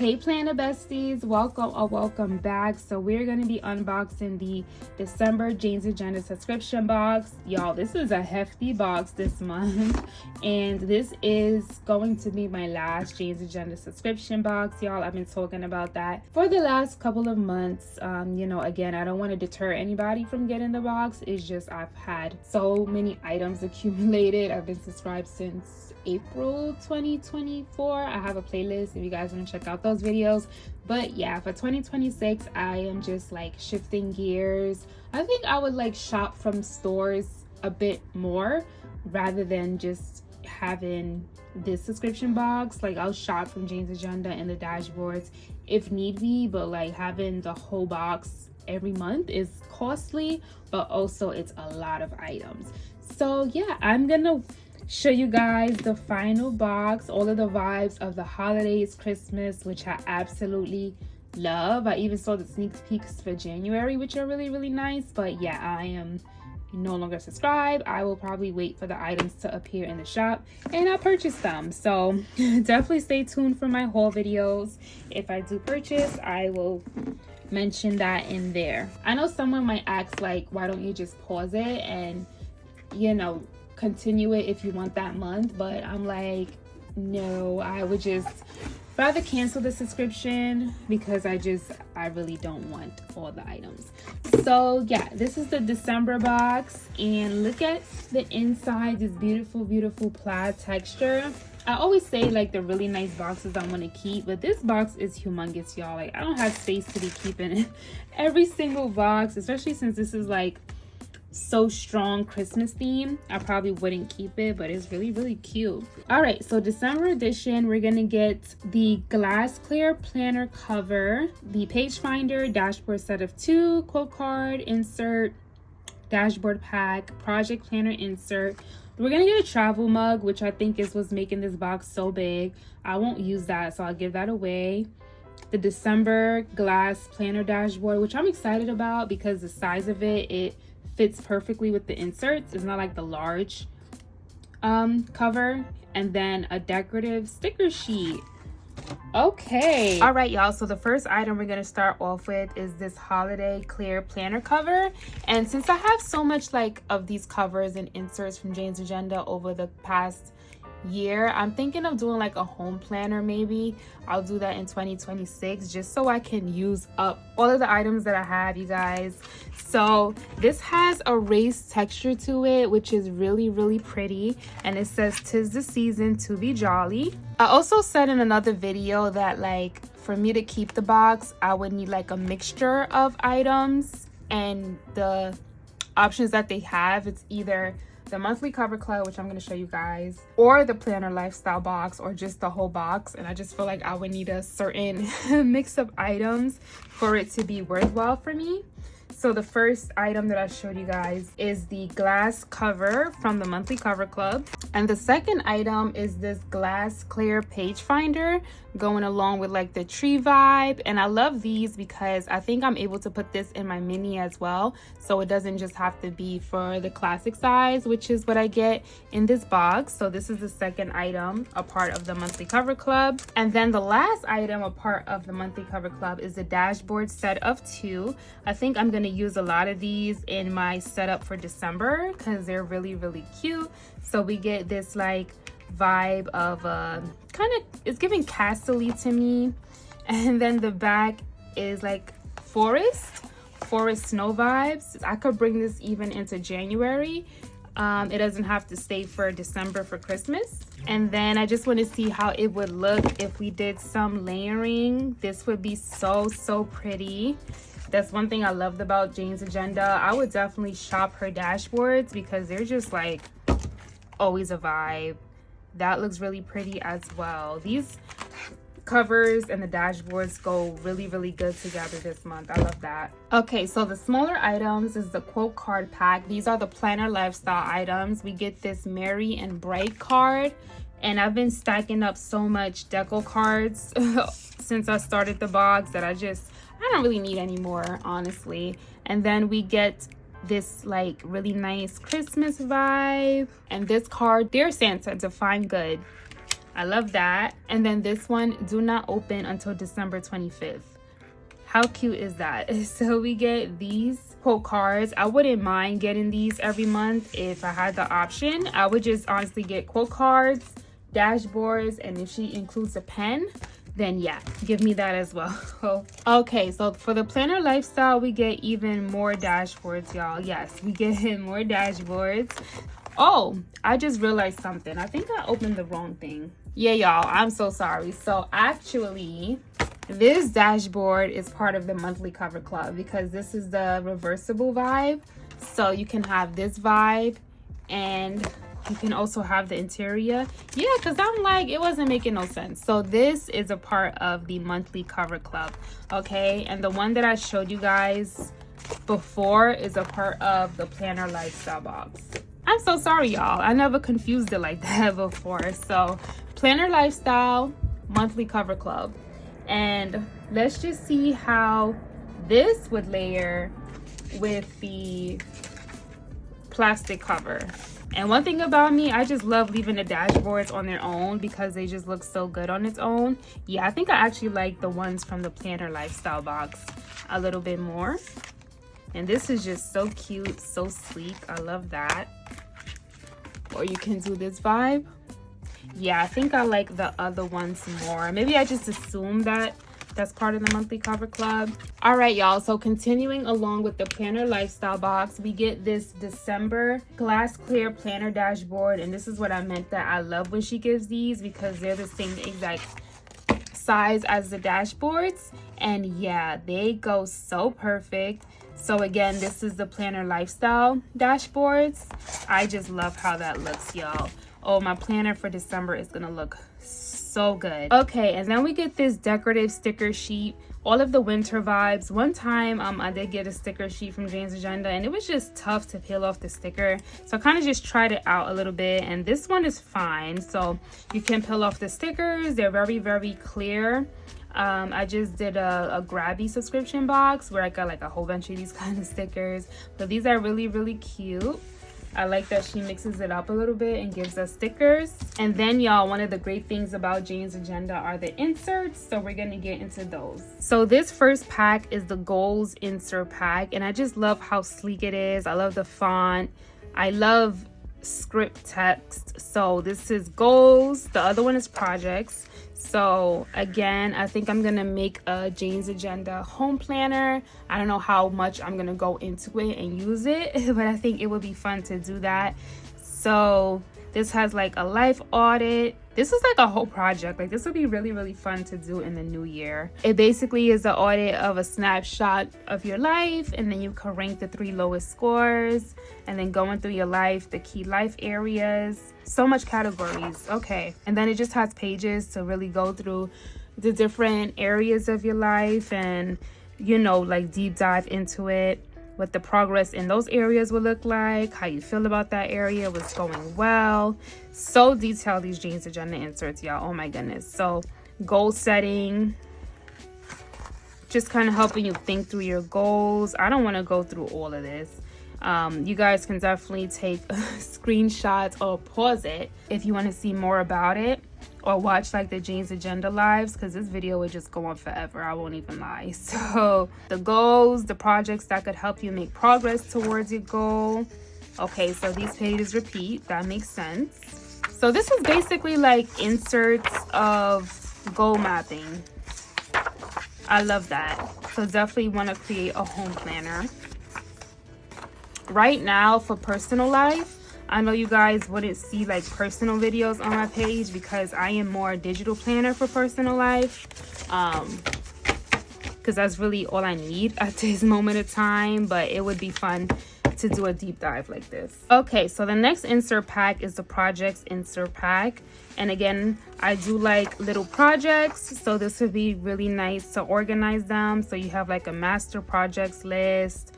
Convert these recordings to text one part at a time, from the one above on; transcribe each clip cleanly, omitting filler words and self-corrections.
Hey planner besties, welcome back. So we're going to be unboxing the December 𝒌𝒍𝒍 subscription box. Y'all, this is a hefty box this month, and this is going to be my last 𝒌𝒍𝒍 subscription box. Y'all, I've been talking about that for the last couple of months. Again, I don't want to deter anybody from getting the box. It's just I've had so many items accumulated. I've been subscribed since April 2024. I have a playlist if you guys want to check out those videos. But yeah, for 2026 I am just like shifting gears. I think I would like shop from stores a bit more rather than just having this subscription box. Like I'll shop from 𝒌𝒍𝒍 and the dashboards if need be, but like having the whole box every month is costly, but also it's a lot of items. So yeah, I'm gonna show you guys the final box, all of the vibes of the holidays, Christmas, which I absolutely love. I even saw the sneak peeks for January, which are really nice. But yeah, I am no longer subscribed. I will probably wait for the items to appear in the shop and I'll purchase them. So definitely stay tuned for my haul videos. If I do purchase, I will mention that in there. I know someone might ask like, why don't you just pause it and continue it if you want that month? But I'm like, no, I would just rather cancel the subscription because I really don't want all the items. So yeah, this is the December box, and look at the inside, this beautiful plaid texture. I always say like the really nice boxes I want to keep, but this box is humongous, y'all. Like I don't have space to be keeping every single box, especially since this is like so strong Christmas theme. I probably wouldn't keep it, but it's really cute. All right, so December edition, we're gonna get the glass clear planner cover, the page finder, dashboard set of 2, quote card insert, dashboard pack, project planner insert. We're gonna get a travel mug, which I think is what's making this box so big. I won't use that, so I'll give that away. The December glass planner dashboard, which I'm excited about because the size of it fits perfectly with the inserts. It's not like the large cover. And then a decorative sticker sheet. Okay, all right y'all, so the first item we're going to start off with is this holiday clear planner cover. And since I have so much like of these covers and inserts from 𝒌𝒍𝒍 over the past year, I'm thinking of doing like a home planner. Maybe I'll do that in 2026 just so I can use up all of the items that I have, you guys. So this has a raised texture to it, which is really pretty, and it says "'Tis the season to be jolly." I also said in another video that like for me to keep the box I would need like a mixture of items, and the options that they have, it's either the monthly cover club, which I'm going to show you guys, or the planner lifestyle box, or just the whole box. And I just feel like I would need a certain mix of items for it to be worthwhile for me. So the first item that I showed you guys is the glass cover from the monthly cover club, and the second item is this glass clear page finder going along with like the tree vibe. And I love these because I think I'm able to put this in my mini as well, so it doesn't just have to be for the classic size, which is what I get in this box. So this is the second item, a part of the monthly cover club. And then the last item, a part of the monthly cover club, is the dashboard set of 2. I think I'm going to use a lot of these in my setup for December because they're really cute. So we get this like vibe of kind of, it's giving castle-y to me, and then the back is like forest snow vibes. I could bring this even into January. It doesn't have to stay for December for Christmas. And then I just want to see how it would look if we did some layering. This would be so pretty. That's one thing I loved about 𝒌𝒍𝒍. I would definitely shop her dashboards because they're just like always a vibe. That looks really pretty as well. These covers and the dashboards go really good together this month. I love that. Okay, so the smaller items is the quote card pack. These are the planner lifestyle items. We get this merry and bright card, and I've been stacking up so much deco cards since I started the box that I don't really need any more, honestly. And then we get this like really nice Christmas vibe, and this card, Dear Santa, define good. I love that. And then this one, do not open until December 25th. How cute is that? So we get these quote cards. I wouldn't mind getting these every month if I had the option. I would just honestly get quote cards, dashboards, and if she includes a pen, then yeah, give me that as well. Okay, so for the planner lifestyle, we get even more dashboards, y'all. Yes, we get more dashboards. Oh, I just realized something. I think I opened the wrong thing. Yeah, y'all, I'm so sorry. So actually, this dashboard is part of the monthly cover club because this is the reversible vibe. So you can have this vibe and you can also have the interior. Yeah, because I'm like, it wasn't making no sense. So this is a part of the monthly cover club, okay? And the one that I showed you guys before is a part of the planner lifestyle box. I'm so sorry, y'all. I never confused it like that before. So planner lifestyle, monthly cover club. And let's just see how this would layer with the plastic cover. And one thing about me, I just love leaving the dashboards on their own because they just look so good on its own. Yeah, I think I actually like the ones from the planner lifestyle box a little bit more. And this is just so cute, so sleek. I love that. Or you can do this vibe. Yeah, I think I like the other ones more. Maybe I just assume that that's part of the monthly cover club. All right, y'all, so continuing along with the planner lifestyle box, we get this December glass clear planner dashboard. And this is what I meant that I love when she gives these because they're the same exact size as the dashboards. And yeah, they go so perfect. So again, this is the planner lifestyle dashboards. I just love how that looks, y'all. Oh, my planner for December is gonna look so good. Okay, and then we get this decorative sticker sheet, all of the winter vibes. One time I did get a sticker sheet from Jane's Agenda and it was just tough to peel off the sticker, so I kind of just tried it out a little bit, and this one is fine. So you can peel off the stickers. They're very, very clear. I just did a 𝒂𝒏𝒆 subscription box where I got like a whole bunch of these kind of stickers, but these are really, really cute. I like that she mixes it up a little bit and gives us stickers. And then, y'all, one of the great things about Jane's Agenda are the inserts, so we're gonna get into those. So this first pack is the goals insert pack, and I just love how sleek it is. I love the font. I love script text. So this is goals, the other one is projects. So again, I think I'm gonna make a Jane's Agenda home planner. I don't know how much I'm gonna go into it and use it, but I think it would be fun to do that. So this has like a life audit. This is like a whole project. Like, this would be really, really fun to do in the new year. It basically is an audit of a snapshot of your life, and then you can rank the 3 lowest scores, and then going through your life, the key life areas. So much categories. Okay. And then it just has pages to really go through the different areas of your life and, you know, like deep dive into it, what the progress in those areas will look like, how you feel about that area, what's going well. So detailed, these Jane's Agenda inserts, y'all. Oh my goodness. So goal setting, just kind of helping you think through your goals. I don't want to go through all of this. You guys can definitely take screenshots or pause it if you want to see more about it, or watch like the Jane's Agenda lives, because this video would just go on forever. I won't even lie. So the goals, the projects that could help you make progress towards your goal. Okay, so these pages repeat. That makes sense. So this is basically like inserts of goal mapping. I love that. So definitely want to create a home planner. Right now for personal life, I know you guys wouldn't see like personal videos on my page because I am more a digital planner for personal life, because that's really all I need at this moment of time, but it would be fun to do a deep dive like this. Okay, so the next insert pack is the projects insert pack, and again, I do like little projects, so this would be really nice to organize them. So you have like a master projects list.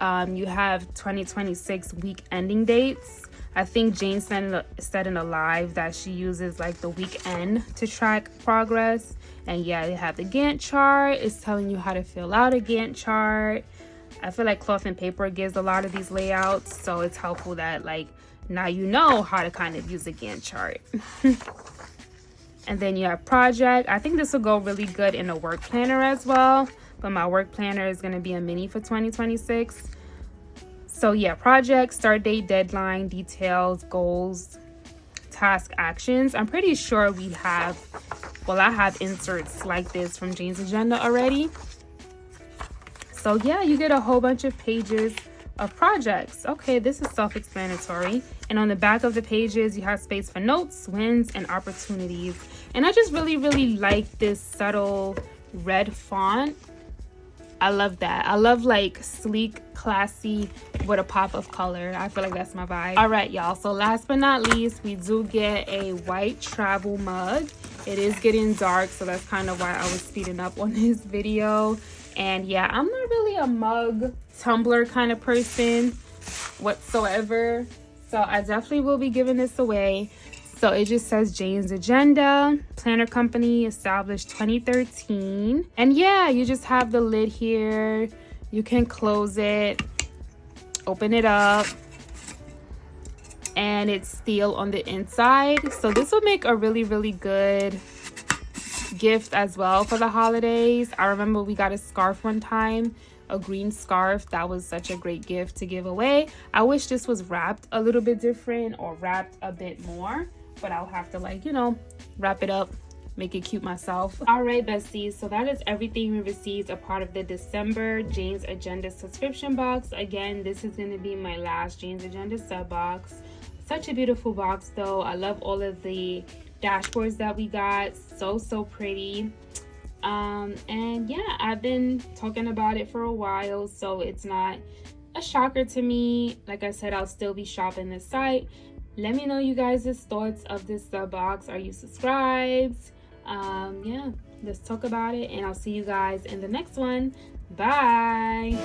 You have 2026 week ending dates. I think Jane said in a live that she uses like the weekend to track progress. And yeah, they have the Gantt chart. It's telling you how to fill out a Gantt chart. I feel like Cloth and Paper gives a lot of these layouts, so it's helpful that like now you know how to kind of use a Gantt chart. And then you have project. I think this will go really good in a work planner as well, but my work planner is going to be a mini for 2026. So yeah, project, start date, deadline, details, goals, task, actions. I'm pretty sure we have, well, I have inserts like this from Jane's Agenda already. So yeah, you get a whole bunch of pages of projects. Okay, this is self-explanatory. And on the back of the pages, you have space for notes, wins, and opportunities. And I just really like this subtle red font. I love that. I love like sleek, classy, with a pop of color. I feel like that's my vibe. All right, y'all. So last but not least, we do get a white travel mug. It is getting dark, so that's kind of why I was speeding up on this video. And yeah, I'm not really a mug tumbler kind of person whatsoever. So I definitely will be giving this away. So it just says Jane's Agenda, planner company, established 2013. And yeah, you just have the lid here. You can close it, open it up, and it's steel on the inside. So this will make a really good gift as well for the holidays. I remember we got a scarf one time, a green scarf. That was such a great gift to give away. I wish this was wrapped a little bit different or wrapped a bit more, but I'll have to, like, you know, wrap it up, make it cute myself. All right, besties, so that is everything we received a part of the December Jane's Agenda subscription box. Again, this is going to be my last Jane's Agenda sub box. Such a beautiful box though. I love all of the dashboards that we got. So pretty. And yeah, I've been talking about it for a while, so it's not a shocker to me. Like I said, I'll still be shopping this site. Let me know you guys' thoughts of this sub box. Are you subscribed? Yeah, let's talk about it, and I'll see you guys in the next one. Bye.